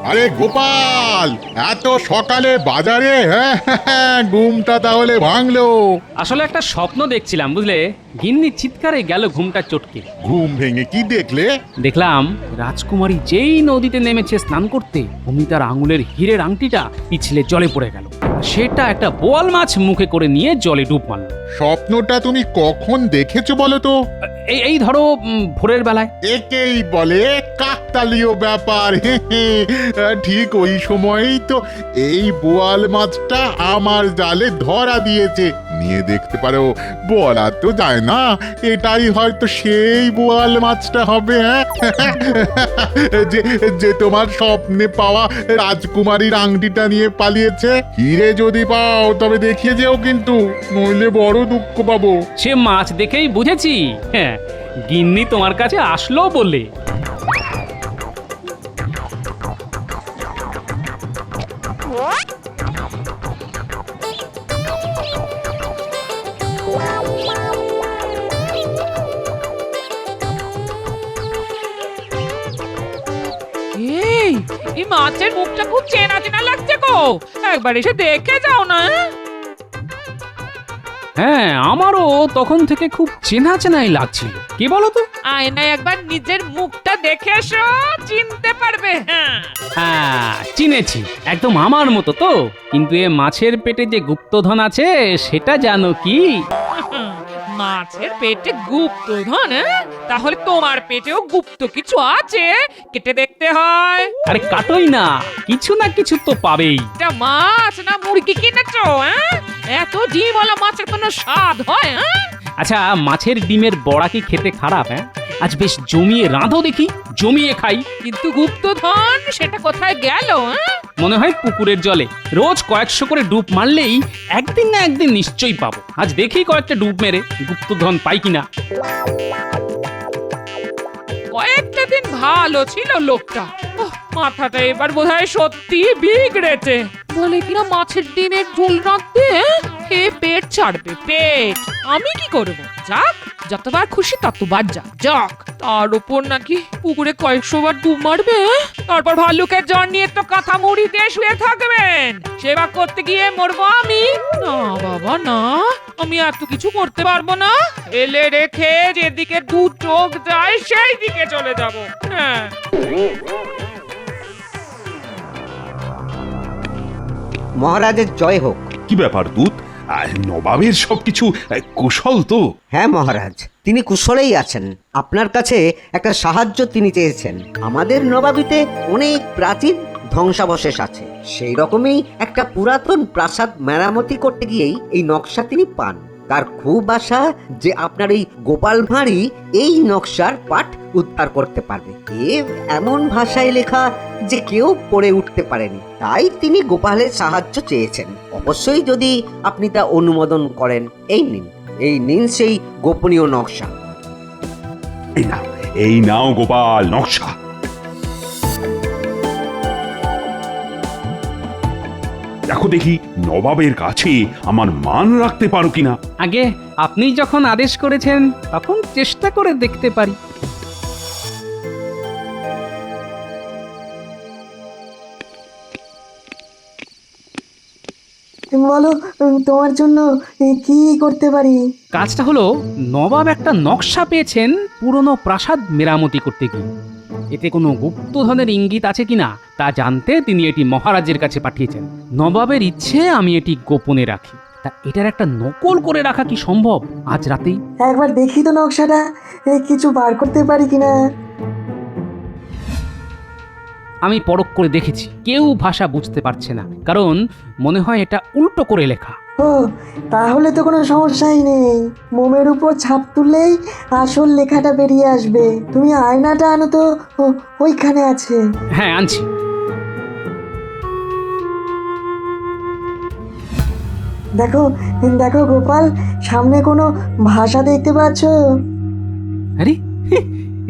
আরে গোপাল, এত সকালে বাজারে? হ্যাঁ, ঘুমটা তাহলে ভাঙলো। আসলে একটা স্বপ্ন দেখছিলাম বুঝলে, গিন্নি চিৎকারে গেল ঘুমটা চটকে। ঘুম ভেঙে কি দেখলে? দেখলাম রাজকুমারী যেই নদীতে নেমেছে স্নান করতে, অমনি তার আঙুলের হীরের আংটিটা পিছলে জলে পড়ে গেল। সেটা একটা বোয়াল মাছ মুখে করে নিয়ে জলে ডুব মারল। স্বপ্নটা তুমি কখন দেখেছো বলো তো? এই ধরো ভোরের বেলায়। একেই বলে কাকতালীয় ব্যাপার। ঠিক ওই সময়ই তো এই বোয়াল মাছটা আমার জালে ধরা দিয়েছে। নিয়ে দেখতে পারো, বলা তো যায় না, এটাই হয়তো সেই বোয়াল মাছটা হবে। হ্যাঁ, যে যে তোমার স্বপ্নে পাওয়া রাজকুমারীর আংটিটা নিয়ে পালিয়েছে। হিরে যদি পাও তবে দেখিয়ে যেও কিন্তু, নইলে বড় দুঃখ পাবো। সে মাছ দেখেই বুঝেছি। হ্যাঁ, গিন্নি তোমার কাছে আসলো বলে। এই মাছের মুখটা খুব চেনা চেনা লাগছে গো, একবার এসে দেখে যাও না। হ্যাঁ, আমারও তখন থেকে খুব চেনা চেনাই লাগছিল। কি বলো তো? আয়নায় একবার নিজের মুখটা দেখে এসো, চিনতে পারবে। হ্যাঁ, চিনেছি, একদম আমার মতো তো। কিন্তু এ মাছের পেটে যে গুপ্তধন আছে সেটা জানো কি? মাছের পেটে গুপ্তধন? তাহলে তোমার পেটেও গুপ্ত কিছু আছে, কেটে দেখতে হয়। আরে কাটোই না, কিছু না কিছু তো পাবেই। এটা মাছ না মুরগি কিনেছো? এত ডিমওয়ালা মাছের কোনো স্বাদ হয়? আচ্ছা, মাছের ডিমের বড়া কি খেতে খারাপ? হ্যাঁ, আজ বেশ জমিয়ে রাঁধো দেখি, জমিয়ে খাই। কিন্তু গুপ্তধন সেটা কোথায় গেল? মনে হয় পুকুরের জলে রোজ কয়েকশো করে ডুব মারলেই একদিন না একদিন নিশ্চয়ই পাবো। আজ দেখি কয়েকটা ডুব মেরে গুপ্তধন পাই কিনা। কয়েকটা দিন ভালো ছিল লোকটা, মাথাটা এবার বোধহয় সত্যি বিগড়েছে। বলে কিনা মাছের ডিমের ঝোল রাখতে হে পেট ছাড়বে, পেট। আমি কি করব? যাক, যতবার খুশি ততবার যাক। তার উপর নাকি পুকুরে কয়েকশো বার ডুব মারবে, তারপর ভাল্লুকের জ্বর নিয়ে তো কাঁথা মুড়ি দিয়ে শুয়ে থাকবেন। সেবা করতে গিয়ে মরবো আমি? না বাবা না, আমি এত কিছু করতে পারবো না। এলে রেখে যেদিকে দু চোখ যায় সেই দিকে চলে যাব। হ্যাঁ, মহারাজের জয় হোক। কি ব্যাপার দূত, নবাবের সবকিছু কুশল তো? হ্যাঁ মহারাজ, তিনি কুশলেই আছেন। আপনার কাছে একটা সাহায্য তিনি চেয়েছেন। আমাদের নবাবিতে অনেক প্রাচীন ধ্বংসাবশেষ আছে, সেই রকমই একটা পুরাতন প্রাসাদ মেরামতি করতে গিয়েই এই নকশা তিনি পান। তার খুব আশা যে আপনার এই গোপাল ভাঁড়ই এই নকশার পাঠ উদ্ধার করতে পারবে। এমন ভাষায় লেখা যে কেউ পড়ে উঠতে পারেনি, তাই তিনি গোপালের সাহায্য চেয়েছেন। অবশ্যই যদি আপনি তা অনুমোদন করেন, এই নিন সেই গোপনীয় নকশা। এই নাও গোপাল নকশা। দেখো দেখি নবাবের কাছে আমার মান রাখতে পারো কিনা। আগে আপনি যখন আদেশ করেছেন তখন চেষ্টা করে দেখতে পারি। বলো, তোমার জন্য কি করতে পারি? কাজটা হলো, নবাব একটা নকশা পেয়েছেন পুরনো প্রাসাদ মেরামতি করতে গিয়ে। এতে কোনো গুপ্তধনের ইঙ্গিত আছে কিনা তা জানতে তিনি এটি মহারাজের কাছে পাঠিয়েছেন। নবাবের ইচ্ছে আমি এটি গোপনে রাখি। তা এটার একটা নকল করে রাখা কি সম্ভব আজ রাতেই? একবার দেখি তো নকশাটা, কিছু বার করতে পারি কিনা। আমি পরখ করে দেখেছি, কেউ ভাষা বুঝতে পারছে না, কারণ মনে হয় এটা উল্টো করে লেখা। ও, তাহলে তো কোনো সমস্যাই নেই। মোমের উপর ছাপ তুললেই আসল লেখাটা বেরিয়ে আসবে। তুমি আয়নাটা আনো তো, ওইখানে আছে। হ্যাঁ, আনছি। দেখো দেখো গোপাল, সামনে কোনো ভাষা দেখতে পাচ্ছ? আরে,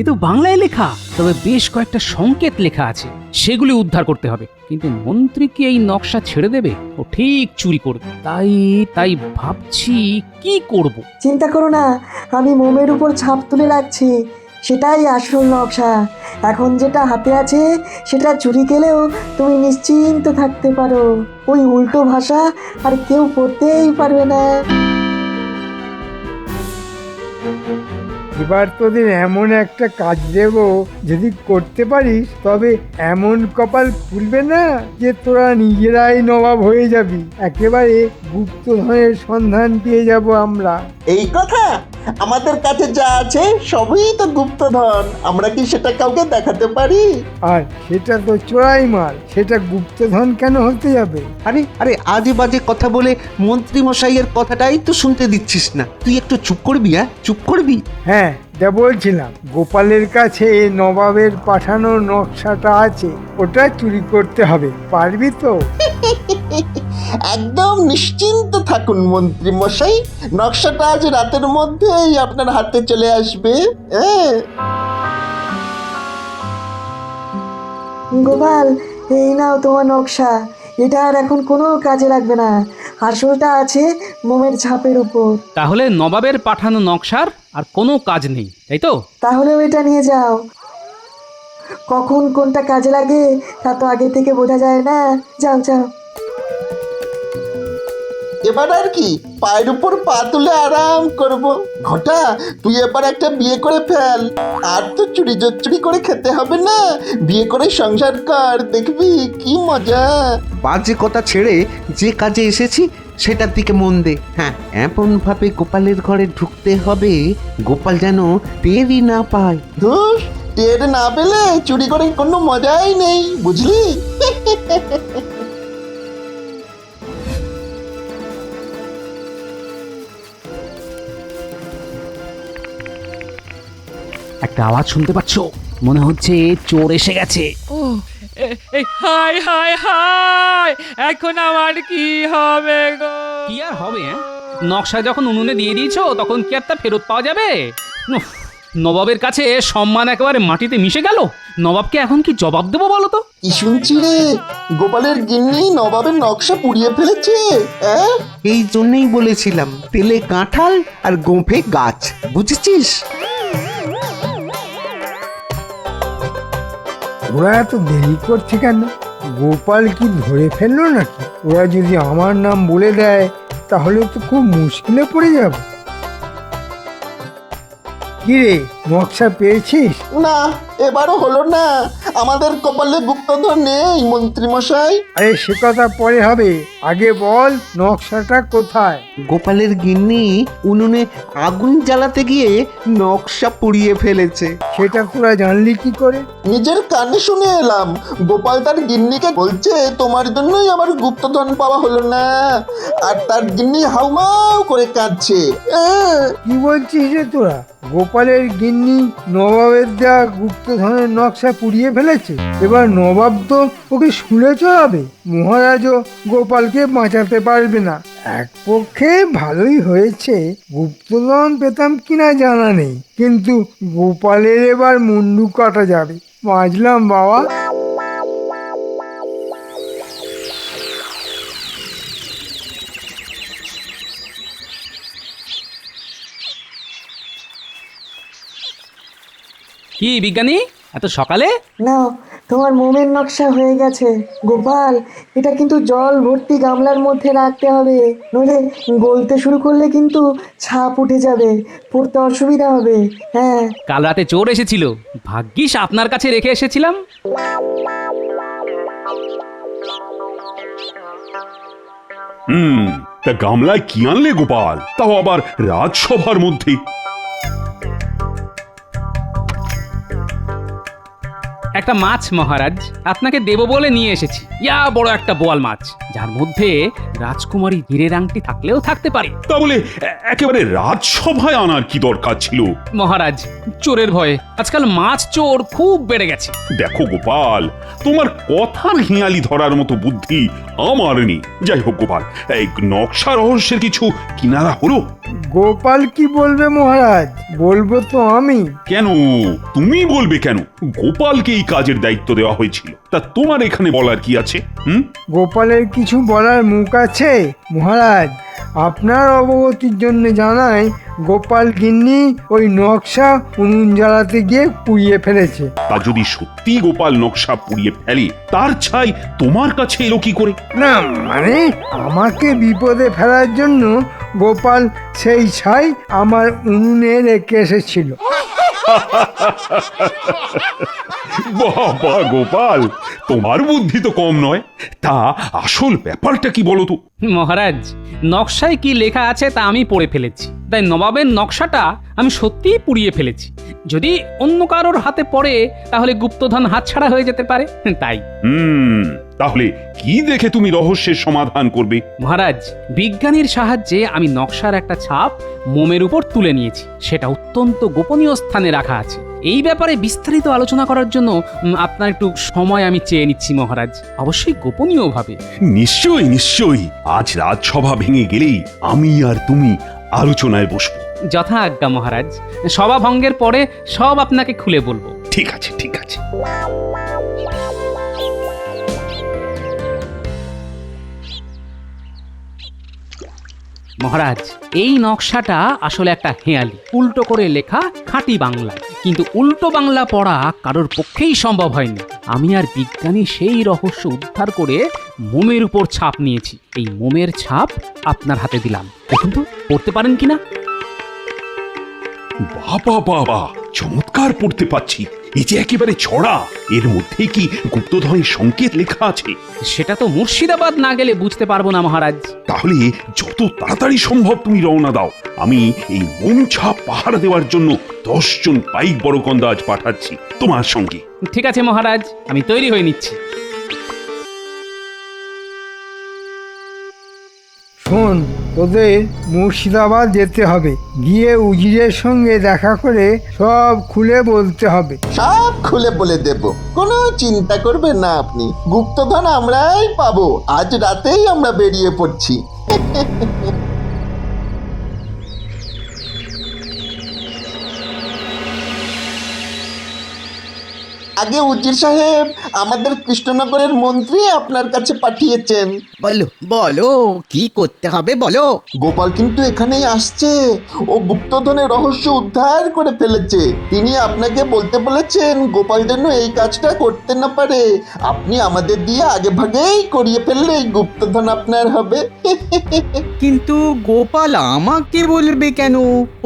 এ তো বাংলায় লেখা, তবে বেশ কয়েকটা সংকেত লেখা আছে, সেগুলি উদ্ধার করতে হবে। কিন্তু মন্ত্রী কি এই নকশা ছেড়ে দেবে? ও ঠিক চুরি করবে। তাই ভাবছি কি করব। চিন্তা করো না, আমি মোমের উপর ছাপ তুলে রাখছি, সেটাই আসল নকশা। এখন যেটা হাতে আছে সেটা চুরি গেলেও তুমি নিশ্চিন্ত থাকতে পারো, ওই উল্টো ভাষা আর কেউ পড়তেই পারবে না। এবার তোদের এমন একটা কাজ দেব, যদি করতে পারিস তবে এমন কপাল খুলবে না যে তোরা নিজেরাই নবাব হয়ে যাবি। একেবারে গুপ্তধনের সন্ধান পেয়ে যাব আমরা। এই কথা, আমাদের কাছে যা আছে সবই তো গুপ্তধন, আমরা কি সেটা কাউকে দেখাতে পারি? আর সেটা তো চোরাই মাল, সেটা গুপ্তধন কেন হতে যাবে? আরে আরে আজে বাজে কথা বলে মন্ত্রী মশাইয়ের কথাটাই তো শুনতে দিচ্ছিস না। তুই একটু চুপ করবি, চুপ করবি। হ্যাঁ, যা বলছিলাম, গোপালের কাছে নবাবের পাঠানো নকশাটা আছে, ওটা চুরি করতে হবে। পারবি তো? একদম নিশ্চিন্ত থাকুন মন্ত্রী মশাই, নকশাটা আজ রাতের মধ্যেই আপনার হাতে চলে আসবে। হ্যাঁ, গোপাল, এই নাও তোমার নকশা। এটা আর এখন কোনো কাজে লাগবে না, আসলটা আছে মোমের ছাপের উপর। তাহলে নবাবের পাঠানো নকশার আর কোনো কাজ নেই, তাই তো? তাহলে ওইটা নিয়ে যাও। কখন কোনটা কাজে লাগে তা তো আগে থেকে বোঝা যায় না। যাও যাও। এবার আর কি, পায়ের উপর পা তুলে আরাম করব। ঘটা, তুই এবার একটা বিয়ে করে ফেল, আর তো চুরি জচ্চুরি করে খেতে হবে না। বিয়ে করে সংসার কর, দেখবি কি মজা। বাজে কথা ছেড়ে যে কাজে এসেছি সেটার দিকে মন দে। হ্যাঁ, এমন ভাবে গোপালের ঘরে ঢুকতে হবে গোপাল যেন টেরই না পায়। ধুস, টের না পেলে চুরি করে কোনো মজাই নেই, বুঝলি? একটা আওয়াজ শুনতে পাচ্ছ? মনে হচ্ছে চোর এসে গেছে। ও এই হাই হাই হাই, এখন আমার কি হবে গো? কি আর হবে? নকশা যখন উনুনে দিয়ে দিয়েছো তখন কি আর তা ফেরত পাওয়া যাবে? উফ, নবাবের কাছে সম্মান একেবারে মাটিতে মিশে গেল। নবাবকে এখন কি জবাব দেবো বলো তো? কি শুনছি রে, গোপালের গিন্নি নবাবের নকশা পুড়িয়ে ফেলেছে? হ্যাঁ, এই জন্যই বলেছিলাম তেলে কাঁঠাল আর গোঁফে গাছ, বুঝেছিস? ওরা এত দেরি করছে কেন? গোপাল কি ধরে ফেললো নাকি? ওরা যদি আমার নাম বলে দেয় তাহলে তো খুব মুশকিলে পড়ে যাব। কি রে, নকশা পেয়েছিস? না, এবারও হলো না। আমাদের কপালে গুপ্তধন নেই মন্ত্রী মশাই। আরে সে কথা পরে হবে, আগে বল নকশাটা কোথায়? গোপালের গিন্নি উনুনে আগুন জ্বালাতে গিয়ে নকশা পুড়িয়ে ফেলেছে। সেটা তোরা জানলি কি করে? নিজের কানে শুনে এলাম, গোপাল তার গিন্নিকে বলছে তোমার জন্যই আমার গুপ্তধন পাওয়া হলো না। আর তার গিন্নি হাউমাউ করে কাঁদছে। কি বলছিস রে তোরা? গোপালের গিন্নি নবাবের দেওয়া গুপ্তধনের নকশা পুড়িয়ে ফেলেছে? এবার নবাব তো ওকে শুলে চড়াবে। মহারাজও গোপালকে বাঁচাতে পারবে না। এক পক্ষে ভালোই হয়েছে, গুপ্তধন পেতাম কিনা জানা নেই, কিন্তু গোপালের এবার মুন্ডু কাটা যাবে। বাঁচলাম বাবা। কি বিজ্ঞানী, এত সকালে? নাও, তোমার মোমের নকশা হয়ে গেছে। গোপাল, এটা কিন্তু জল ভর্তি গামলার মধ্যে রাখতে হবে, নইলে গলতে শুরু করলে কিন্তু ছাপ উঠে যাবে, পড়তে অসুবিধা হবে। হ্যাঁ, কাল রাতে চোর এসেছিল, ভাগ্যিস আপনার কাছে রেখে এসেছিলাম। তা গামলায় কি আনলে গোপাল, তাও আবার রাজসভার মধ্যে? একটা মাছ মহারাজ, আপনাকে দেব বলে নিয়ে এসেছি। ইয়া বড় একটা বোয়াল মাছ, যার মধ্যে রাজকুমারী হীরের আংটি থাকলেও থাকতে পারে। তা বলে একেবারে রাজসভায় আনার কি দরকার ছিল? মহারাজ, চোরের ভয়ে আজকাল মাছ চোর খুব বেড়ে গেছে। দেখো গোপাল, তোমার কথার হিয়ালি ধরার মতো বুদ্ধি আমার নেই। যাই হোক গোপাল, এই নকশা রহস্যের কিছু কিনারা হলো? গোপাল কি বলবে মহারাজ? বলবো তো আমি। কেন তুমি বলবে কেন? গোপালকে এই কাজের দায়িত্ব দেওয়া হয়েছিল। তা তোমার এখানে বলার কি আছে? হুম? গোপালের কিছু বলার মুখ আছে মহারাজ? আপনার অবগতির জন্য জানাই, গোপাল গিন্নি ওই নকশা উনুন জ্বালাতে গিয়ে পুড়িয়ে ফেলেছে। তা যদি সত্যি গোপাল নকশা পুড়িয়ে ফেলে, তার ছাই তোমার কাছে এলো কি করে? না মানে, আমাকে বিপদে ফেলার জন্য গোপাল সেই ছাই আমার উনুনে রেখে এসেছিল। বাবা গোপাল, তোমার বুদ্ধি তো কম নয়। তা আসল ব্যাপারটা কি বলো তো? মহারাজ, নকশায় কি লেখা আছে তা আমি পড়ে ফেলেছি, তাই নবাবের নকশাটা আমি সত্যিই পুড়িয়ে ফেলেছি। যদি অন্য কারোর হাতে পড়ে তাহলে গুপ্তধন হাতছাড়া হয়ে যেতে পারে, তাই। তাহলে কি দেখে তুমি রহস্যের সমাধান করবে? মহারাজ, বিজ্ঞানীর সাহায্যে আমি নকশার একটা ছাপ মোমের উপর তুলে নিয়েছি। সেটা অত্যন্ত গোপনীয় স্থানে রাখা আছে। এই ব্যাপারে বিস্তারিত আলোচনা করার জন্য আপনার একটু সময় আমি চেয়ে নিচ্ছি মহারাজ, অবশ্যই গোপনীয়ভাবে। নিশ্চয়ই নিশ্চয়ই, আজ রাজসভা ভেঙে গেলেই আমি আর তুমি আলোচনায় বসবো। যথা আজ্ঞা মহারাজ, সভা ভঙ্গের পরে সব আপনাকে খুলে বলবো। ঠিক আছে, ঠিক আছে। মহারাজ, এই নকশাটা আসলে একটা হেঁয়ালি, উল্টো করে লেখা খাঁটি বাংলায়। কিন্তু উল্টো বাংলা পড়া কারোর পক্ষেই সম্ভব হয়নি। আমি আর বিজ্ঞানী সেই রহস্য উদ্ধার করে মোমের উপর ছাপ নিয়েছি। এই মোমের ছাপ আপনার হাতে দিলাম, দেখুন তো পড়তে পারেন কিনা। বাবা বাবা, চমৎকার পড়তে পাচ্ছি। এই যে একেবারে ছড়া, এর মধ্যে কি গুপ্তধনের সংকেত লেখা আছে? সেটা তো মুর্শিদাবাদ না গেলে বুঝতে পারবো না মহারাজ। তাহলে যত তাড়াতাড়ি সম্ভব তুমি রওনা দাও। আমি এই মোম ছাপ পাহারা দেওয়ার জন্য 10 জন পাইক বড়কন্দাজ পাঠাচ্ছি তোমার সঙ্গে। ঠিক আছে মহারাজ, আমি তৈরি হয়ে নিচ্ছি। শোন, তোদের মুর্শিদাবাদ যেতে হবে, গিয়ে উজিরের সঙ্গে দেখা করে সব খুলে বলতে হবে। সব খুলে বলে দেব, কোনো চিন্তা করবেন না আপনি। গুপ্তধন আমরাই পাবো। আজ রাতেই আমরা বেরিয়ে পড়ছি। আগে উজির সাহেব, আমাদের কৃষ্ণনগরের মন্ত্রী আপনার কাছে পাঠিয়েছেন। বলো বলো, কি করতে হবে বলো। গোপাল কিন্তু এখানেই আসছে। ও গুপ্তধনের রহস্য উদ্ধার করে ফেলেছে। তিনি আপনাকে বলতে বলেছেন গোপাল যেন এই কাজটা করতে না পারে। আপনি আমাদের দিয়ে আগে ভাগেই করিয়ে ফেললে এই গুপ্তধন আপনার হবে। কিন্তু গোপাল আমাকে বলবে কেন?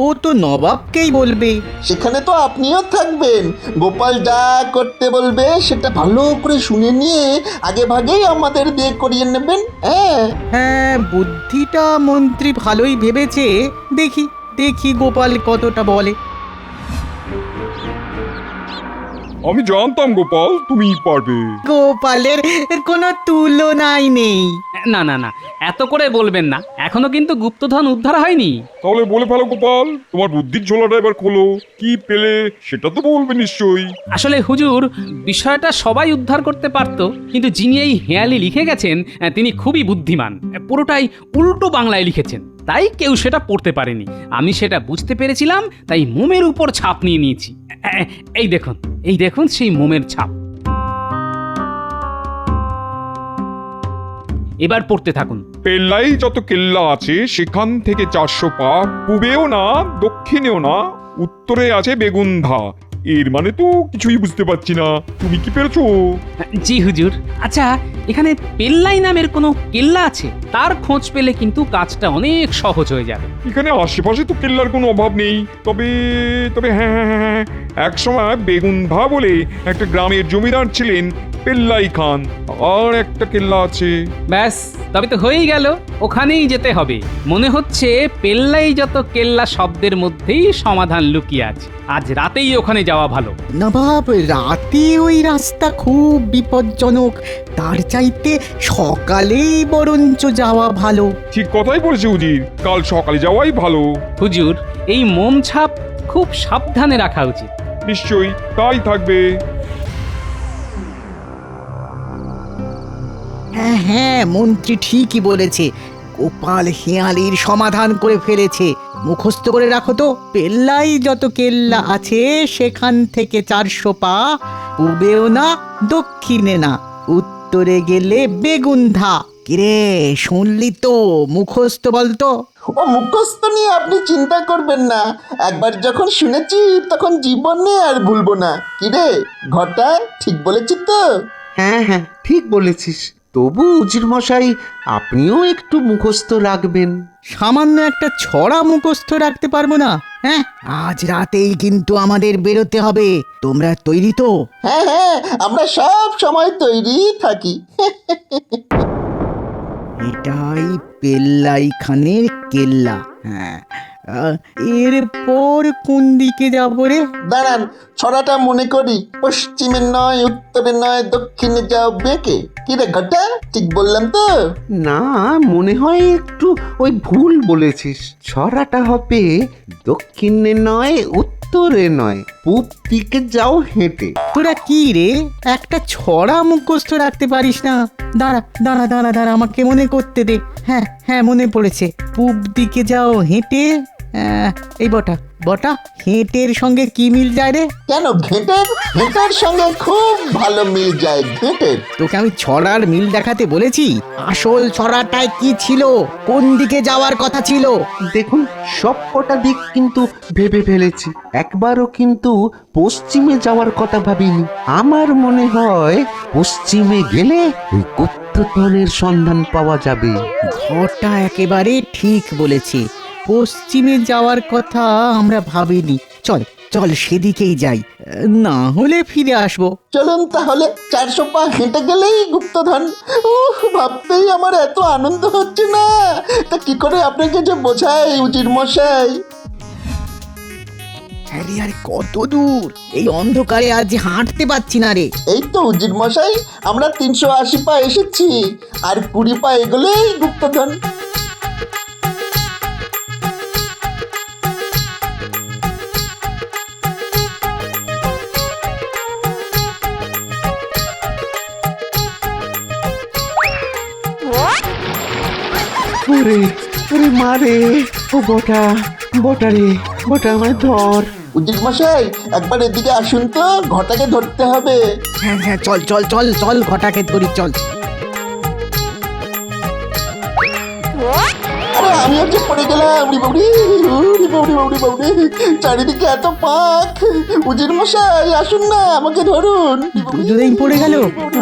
ও তো নবাবকেই বলবে। সেখানে তো আপনিও থাকবেন। গোপাল যা করতে বলবে সেটা ভালো করে শুনে নিয়ে আগে ভাগেই আমাদের দিয়ে করিয়ে নেবেন। হ্যাঁ, বুদ্ধিটা মন্ত্রী ভালোই ভেবেছে। দেখি দেখি গোপাল কতটা বলে। আমি জানতাম গোপাল তুমি পারবে। গোপালের কোনো তুলনাই নেই। না না না, এত করে বলবেন না, এখনো কিন্তু গুপ্তধন উদ্ধার হয়নি। তাহলে বলে ফেলো গোপাল, তোমার বুদ্ধির ঝোলাটা এবার খোলো। কি পেলে সেটা তো বলবে নিশ্চয়ই। আসলে হুজুর, বিষয়টা সবাই উদ্ধার করতে পারত, কিন্তু যিনি এই হেয়ালি লিখে গেছেন তিনি খুবই বুদ্ধিমান। পুরোটাই উল্টো বাংলায় লিখেছেন, তাই কেউ সেটা পড়তে পারেনি। আমি সেটা বুঝতে পেরেছিলাম, তাই মোমের উপর ছাপ নিয়ে নিয়েছি। এই দেখুন, এই দেখুন সেই মোমের ছাপ। এবার পড়তে থাকুন। পেল্লাই যত কেল্লা আছে সেখান থেকে 400 পা, পূবেও না দক্ষিণেও না, উত্তরে আছে বেগুনধা। এর মানে তো কিছুই বুঝতে পারছি না, তুমি কি পেরেছো? জি হুজুর। আচ্ছা, এখানে পেল্লাই নামের কোনো কেল্লা আছে? তার খোঁজ পেলে কিন্তু কাজটা অনেক সহজ হয়ে যাবে। এখানে আশেপাশে তো কেল্লার কোনো অভাব নেই। তবে তবে হ্যাঁ হ্যাঁ হ্যাঁ, এক সময় বেগুনধা বলে একটা গ্রামের জমিদার ছিলেন পেল্লাই খান। আর একটা কেল্লা আছে। ব্যাস, তবে তো হয়েই গেল। ওখানেই যেতে হবে। মনে হচ্ছে পেল্লাই যত কেল্লা শব্দের মধ্যেই সমাধান লুকিয়ে আছে। আজ রাতেই ওখানে যাওয়া ভালো। নবাব, রাতে ওই রাস্তা খুব বিপজ্জনক। তার চাইতে সকালেই বরঞ্চ যাওয়া ভালো। ঠিক কথাই বলেছে উজির, কাল সকালে যাওয়াই ভালো। হুজুর, এই মোম ছাপ খুব সাবধানে রাখা উচিত। নিশ্চয়ই তাই থাকবে। হ্যাঁ হ্যাঁ, মন্ত্রী ঠিকই বলেছে। গোপাল হেয়ালির সমাধান করে ফেলেছে। মুখস্থ করে রাখো তো, পেল্লাই যত কেল্লা আছে সেখান থেকে 400 পা, পূবেও না দক্ষিণে না, উত্তরে গেলে বেগুন্ধা। কিরে শুনলি তো? মুখস্থ বলতো। ও মুখস্থ নিয়ে আপনি চিন্তা করবেন না, একবার যখন শুনেছি তখন জীবনে আর ভুলবো না। কিরে ঘটা, ঠিক বলেছি তো? হ্যাঁ হ্যাঁ ঠিক বলেছিস। তবু উজির মশাই আপনিও একটু মুখস্থ রাখবেন। সামান্য একটা ছড়া মুখস্থ রাখতে পারবো না? হ্যাঁ, আজ রাতেই কিন্তু আমাদের বেরোতে হবে। তোমরা তৈরি তো? হ্যাঁ হ্যাঁ, আমরা সব সময় তৈরি থাকি। এটাই পেল্লাই খানের কেল্লা। হ্যাঁ, এরপর কোন দিকে যাবো রে? দাঁড়ান, ছড়াটা মনে করি। পশ্চিমে নয়, উত্তরে নয়, দক্ষিণে যাও বেঁকে। কিরে ঘটা, ঠিক বললাম তো? না, মনে হয় একটু ওই ভুল বলেছিস। ছড়াটা হবে দক্ষিণে নয়, উত্তরে নয়, পূব দিকে যাও হেঁটে। তোরা কি রে, একটা ছড়া মুখস্থ রাখতে পারিস না? দাঁড়া দাঁড়া দাঁড়া দাঁড়া, আমাকে মনে করতে দে। হ্যাঁ হ্যাঁ, মনে পড়েছে। পূব দিকে যাও হেঁটে। এই বটা বটা, হেঁটের সঙ্গে কি মিল যায় রে? কেন ঘেঁটের? ঘেঁটের সঙ্গে খুব ভালো মিল যায় ঘেঁটের। তোকে আমি ছড়ার মিল দেখাতে বলেছি। আসল ছড়াটায় কি ছিল? কোন দিকে যাওয়ার কথা ছিল? দেখুন, সব কটা দিক কিন্তু ভেবে ফেলেছি, একবারও কিন্তু পশ্চিমে যাওয়ার কথা ভাবিনি। আমার মনে হয় পশ্চিমে গেলে ওই গুপ্তধনের সন্ধান পাওয়া যাবে। ঘরটা একেবারে ঠিক বলেছে, পশ্চিমে যাওয়ার কথা আমরা ভাবিনি। চল চল সেদিকেই যাই, না হলে ফিরে আসবো। চলুন তাহলে, 400 পা হেঁটে গেলেই গুপ্তধন। ভাবতেই আমার এত আনন্দ হচ্ছে না, তা কি করে আপনাকে যে বোঝাই উজির মশাই। আরে আরে, কত দূর! এই অন্ধকারে আজ হাঁটতে পারছি না রে। এই তো উজির মশাই, আমরা 380 পা এসেছি, আর 20 পা এগোলেই গুপ্তধন। ওরে ওরে মারে, ও বটা বটা রে, বটা আমায় ধর। উজির মশাই, একবার এদিকে আসুন তো, ঘটাকে ধরতে হবে। হ্যাঁ হ্যাঁ, চল চল চল চল, ঘটাকে ধরি চল। আরে আমিও যে পড়ে গেলাম। চারিদিকে এত পাক। উজির মশাই আসুন না, আমাকে ধরুন। দুজনেই পড়ে গেল।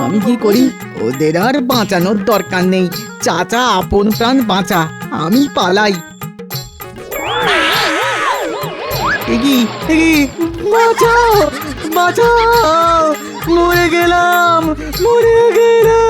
আমি কি করি? ওদের আর বাঁচানোর দরকার নেই। চাচা আপন প্রাণ বাঁচা, আমি পালাই। এগি এগি, বাঁচাও বাঁচাও, মরে গেলাম মরে গেলাম।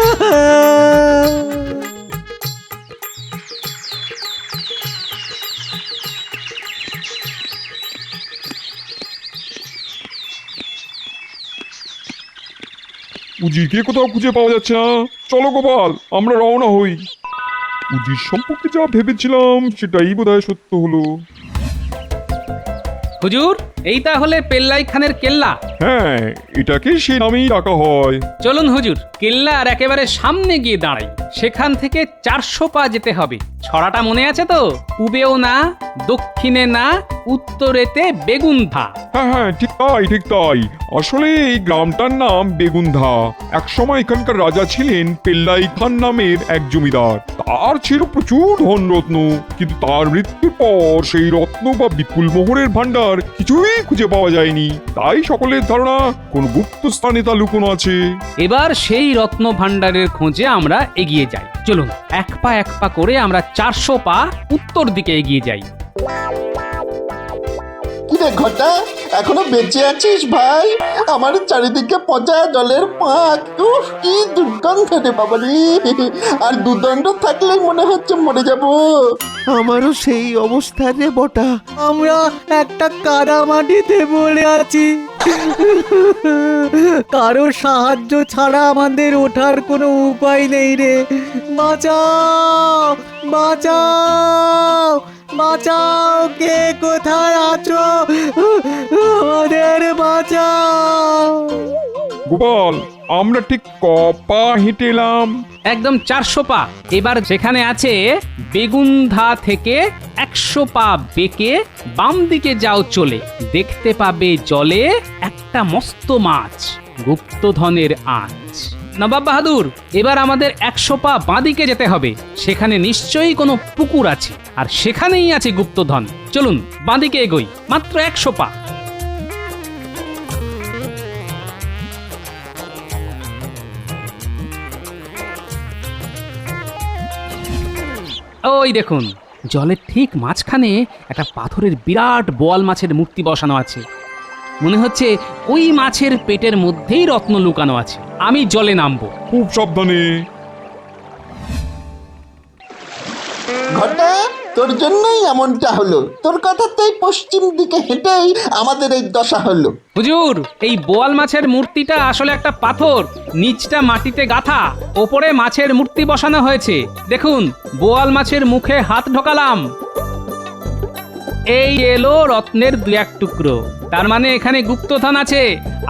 উজিরকে কোথাও খুঁজে পাওয়া যাচ্ছে না। চলো গোপাল, আমরা রওনা হই। উজির সম্পর্কে যা ভেবেছিলাম সেটাই বোধহয় সত্য হলো। হুজুর, এই তাহলে পেল্লাই খানের কেল্লা। হ্যাঁ, এটাকে সে নামেই ডাকা হয়। চলুন হুজুর, কেল্লার একেবারে সামনে গিয়ে দাঁড়াই। সেখান থেকে 400 পা যেতে হবে। ছড়াটা মনে আছে তো? পূবেও না, দক্ষিণে না, উত্তরেতে বেগুন্ধা। হ্যাঁ হ্যাঁ, ঠিক তাই ঠিক তাই। আসলে এই গ্রামটার নাম বেগুন্ধা। একসময় এখানকার রাজা ছিলেন পেল্লাই খান নামের এক জমিদার। তার ছিল প্রচুর ধনরত্ন, কিন্তু তার মৃত্যুর পর সেই রত্ন বা বিপুল মোহরের ভান্ডার কিছুই খুঁজে পাওয়া যায়নি। তাই সকলের ধারণা কোন গুপ্ত স্থানে তা লুকোনো আছে। এবার সেই রত্ন ভাণ্ডারের খোঁজে আমরা এগিয়ে যাই। চলুন, এক পা করে আমরা 400 পা উত্তর দিকে এগিয়ে যাই। কিরে ঘটা, এখনো বেঁচে আছিস ভাই? আমার চারিদিকে পচা জলের পাক। কি দুর্গন্ধ রে বাবা রে! আর দুদণ্ড থাকলেই মনে হচ্ছে মরে যাব। আমারও সেই অবস্থা রে বটা। আমরা একটা কাদা মাটিতে পড়ে আছি। কারো সাহায্য ছাড়া আমাদের ওঠার কোনো উপায় নেই রে। বাঁচাও বাঁচাও বাঁচাও, কে কোথায় আছো? আমাদের বাঁচাও। গোপাল, আমরা ঠিক কপা হেঁটে এলাম? একদম 400 পা। এবার যেখানে আছে বেগুন্ধা থেকে 100 পা বেঁকে বাম দিকে যাও চলে, দেখতে পাবে জলে একটা মস্ত মাছ। গুপ্তধনের আঁচ। নবাব বাহাদুর, এবার আমাদের 100 পা বাঁদিকে যেতে হবে। সেখানে নিশ্চয়ই কোনো পুকুর আছে, আর সেখানেই আছে গুপ্তধন। চলুন বাঁদিকে এগোই, মাত্র 100 পা। ওই দেখুন, জলের ঠিক মাঝখানে একটা পাথরের বিরাট বোয়াল মাছের মূর্তি বসানো আছে। মনে হচ্ছে ওই মাছের পেটের মধ্যেই রত্ন লুকানো আছে। আমি জলে নামবো। খুব সাবধানে। ঘটা, তোর জন্যই এমনটা হলো। তোর কথাতেই পশ্চিম দিকে হেঁটেই আমাদের এই দশা হলো। হুজুর, এই বোয়াল মাছের মূর্তিটা আসলে একটা পাথর, নিচটা মাটিতে গাঁথা, ওপরে মাছের মূর্তি বসানো হয়েছে। দেখুন, বোয়াল মাছের মুখে হাত ঢোকালাম, এই এলো রত্নের 2-1 টুকরো। তার মানে এখানে গুপ্তধন আছে।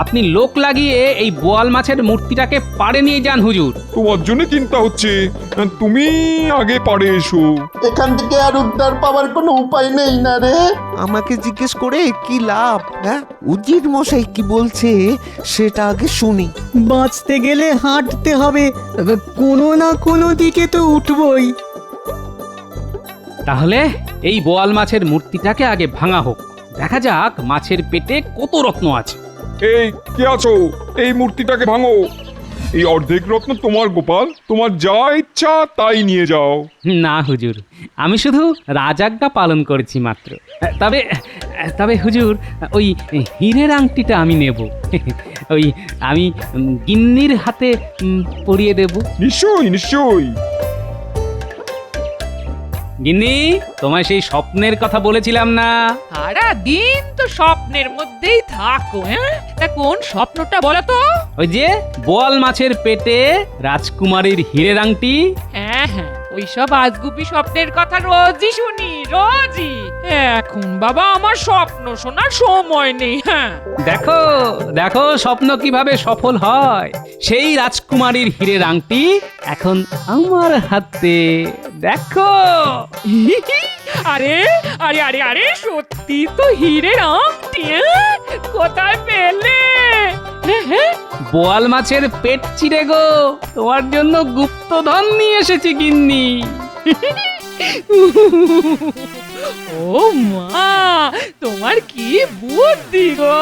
আপনি লোক লাগিয়ে এই বোয়াল মাছের মূর্তিটাকে পাড়ে নিয়ে যান হুজুর। তোমার জন্য চিন্তা হচ্ছে, তুমি আগে পারে এসো। এখান থেকে আর উদ্ধার পাওয়ার কোনো উপায় নেই না রে। আমাকে জিজ্ঞেস করে কি লাভ? হ্যাঁ, উজির মশাই কি বলছে সেটা আগে শুনি। বাঁচতে গেলে হাঁটতে হবে, কোনো না কোনো দিকে তো উঠবই। তাহলে এই বোয়াল মাছের মূর্তিটাকে আগে ভাঙা হোক, দেখা যাক মাছের পেটে কত রত্ন আছে। এই কে আছো? এই মূর্তিটাকে ভাঙো। এই অর্ধেক রত্ন তোমার গোপাল, তোমার যা ইচ্ছা তাই নিয়ে যাও। না হুজুর, আমি শুধু রাজাজ্ঞা পালন করেছি মাত্র। তবে তবে হুজুর, ওই হীরের আংটিটা আমি নেব। ওই আমি গিন্নির হাতে পরিয়ে দেব। নিশ্চয়ই নিশ্চয়ই। গিন্নি, তোমায় সেই স্বপ্নের কথা বলেছিলাম না? সারা দিন তো স্বপ্নের মধ্যেই থাকো। হ্যাঁ, তা কোন স্বপ্নটা বলো তো? ওই যে বোয়াল মাছের পেটে রাজকুমারীর হীরের আংটি। হ্যাঁ হ্যাঁ, ওইসব আজগুবি স্বপ্নের কথা রোজই শুনি, রোজই। এখন বাবা আমার স্বপ্ন শোনার সময় নেই। হ্যাঁ, দেখো দেখো স্বপ্ন কিভাবে সফল হয়। সেই রাজকুমারীর হীরের আংটি এখন আমার হাতে, দেখো। আরে আরে আরে আরে, সত্যি তো হীরের আংটি। কোথায় পেলে? হ্যাঁ, বোয়াল মাছের পেট চিরে গো, তোমার জন্য গুপ্তধন নিয়ে এসেছি গিন্নি। ও মা, তোমার কি বুদ্ধি গো!